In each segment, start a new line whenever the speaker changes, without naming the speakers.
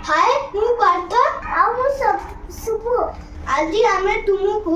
हाय ମୁଁ ପାର୍ଥ ଆଉ ମୁଁ ସୁବୁ ଆଜି ଆମେ ତୁମକୁ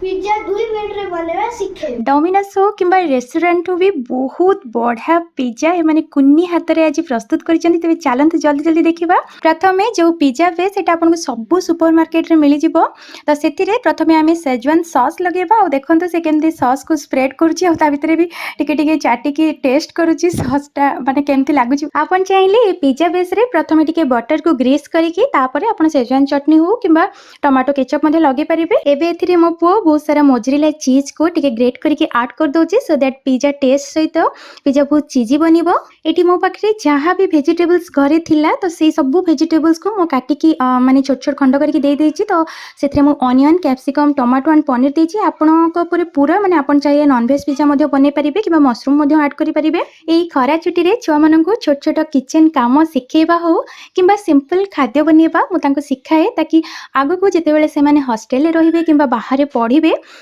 पिज्जा 2 मिनट रे बनेवा शिखेबे।
डोमिनोज हो कि रेस्टोरेंट भी बहुत बढ़िया पिज्जा एमाने कुन्नी हाथ में आज प्रस्तुत करिसेंती। तेबे चलंतु जल्दी जल्दी देखिबा। प्रथमे जो पिज्जा वे सेटा आपनको सब सुपर मार्केट रे मिली जिवो। तो सेतिरे प्रथमे आमे सेजवान सॉस लगेबा और देखंतु से केमती सॉस को स्प्रेड करूची और ता भितरे भी टिके टिके चाटी की टेस्ट करूची सॉस टा माने केमती लागुची। आपन चाहिले ए पिज्जा बेस रे प्रथमे टिके बटर को ग्रीस करिकि तापरे आपन सेजवान चटनी हो किबा टमाटो केचप मध्ये लगे परिबे। एबे एथिरे मो पुओ बहुत सारा मोजरेला चीज को टिके ग्रेट करके ऐड कर दोची सो दैट पिज्जा टेस्ट सहित पिज्जा बहुत चीजी बनिबो। एटी मो पाखरे जहाँ भी वेजिटेबल्स घरे थिला तो से सब वेजिटेबल्स को मो काटिकी माने छोट छोट खंड करके दे देची। तो सेथरे मो onion capsicum tomato and paneer देची। आपनको ऊपर पूरा माने आपन चाहिए नॉन वेज पिज्जा मध्ये बने परिबे किबा मशरूम मध्ये ऐड करि परिबे। एई खरा छुट्टी रे छुआ माननको छोट छोट किचन काम सिखेबा हो किबा सिंपल खाद्य बनेबा मो तांको सिखाए ताकि आगो को जेते बेले से माने हॉस्टल रे रहिबे किबा बाहर पढ़िबे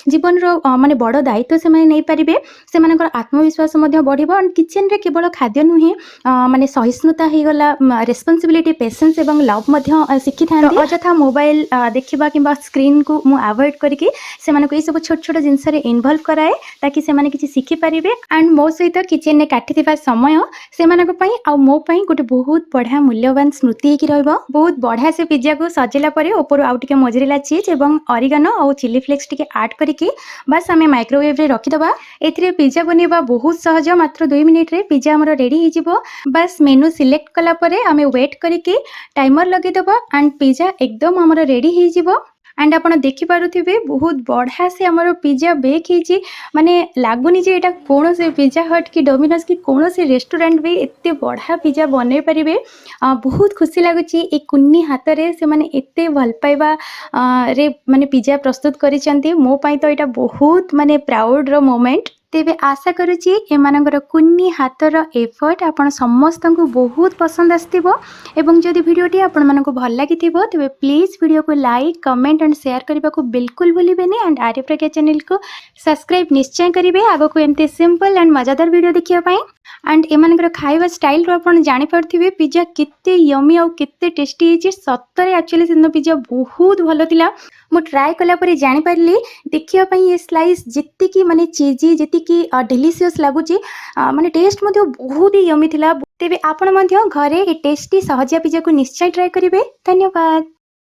जीवन माने बड़ दायित्व से माने नहीं पारिबे। से मानकर आत्मविश्वास मध्ये बढ़िबो। एंड किचन रे केवल खाद्य नुहे माने सहिष्णुता हे गला रेस्पोंसिबिलिटी पेशेंस एवं लव मध्ये शिखि थांती। अजथा मोबाइल देखिबा किबा स्क्रीन को मु अवॉइड करके से मानको ए सब छोट छोट जिंस रे इन्वॉल्व कराए ताकि से माने किछि शिखि पारिबे। एंड मो सहित किचन रे काटिथिबा समय से मानको पई आ मो पई गोटे बहुत बढ़िया मूल्यवान स्मृति कि रहइबो। बहुत बढ़िया से पिज्जा को सजेला परे ऊपर आउ टिके मोजरेला चीज एवं ऑरिगेनो और चिली फ्लेक्स टिके ऐड करके बस आमे माइक्रोवेव रे रखिदबा। एथिरे पिज्जा बनेबा बहुत सहज। मात्र 2 मिनिट रे पिज्जा हमर रेडी हे जिवो। बस मेनू सिलेक्ट कला परे आमे वेट करके टाइमर लगे दबा एंड पिज्जा एकदम हमर रेडी हे जिवो। एंड आप देखि पारुथिबे बहुत बढ़िया से हमर पिज्जा बेक हेची। माने लागुनी जे एटा कोन से पिज्जा हट की डोमिनोज की कोन से रेस्टोरेंट भी एते बढ़िया पिज्जा बने परिबे। बहुत खुशी लागुची ए कुन्नी हाथ रे से माने एते भल पाइबा रे माने पिज्जा प्रस्तुत करिसंती। मो पई तो एटा बहुत माने प्राउड रो मोमेंट। तेबे आशा करुची एमानकर कुन्नी हाथर एफर्ट आपण समस्त को बहुत पसंद आस्तिबो। एवं जदि वीडियोटी आपण मानको भल लागिथिबो तेबे प्लीज वीडियो को लाइक कमेंट एंड शेयर करबा को बिल्कुल भूलिबेनी। एंड आर्यप्रज्ञा चैनल को सब्सक्राइब निश्चय करिवे आगो को एमते सिंपल एंड मजादार वीडियो देखिया पई। एंड एमानकर खाइबा स्टाइल रो आपण जानि पारथिबे पिज्जा कित्ते यमी और कित्ते टेस्टी हेची। सत्तरे एक्चुअली सिनो पिज्जा बहुत भलो थिला। मु ट्राई कला परे जानि पारली देखिया पई ये स्लाइस जत्ते की माने चीजी जत्ते की डिलीशियस लागुची माने टेस्ट मध्ये बहुत ही यमी थिला। तेबे आपण मध्ये घरे ए टेस्टी सहजिया पिज्जा को निश्चय ट्राई करिवे। धन्यवाद।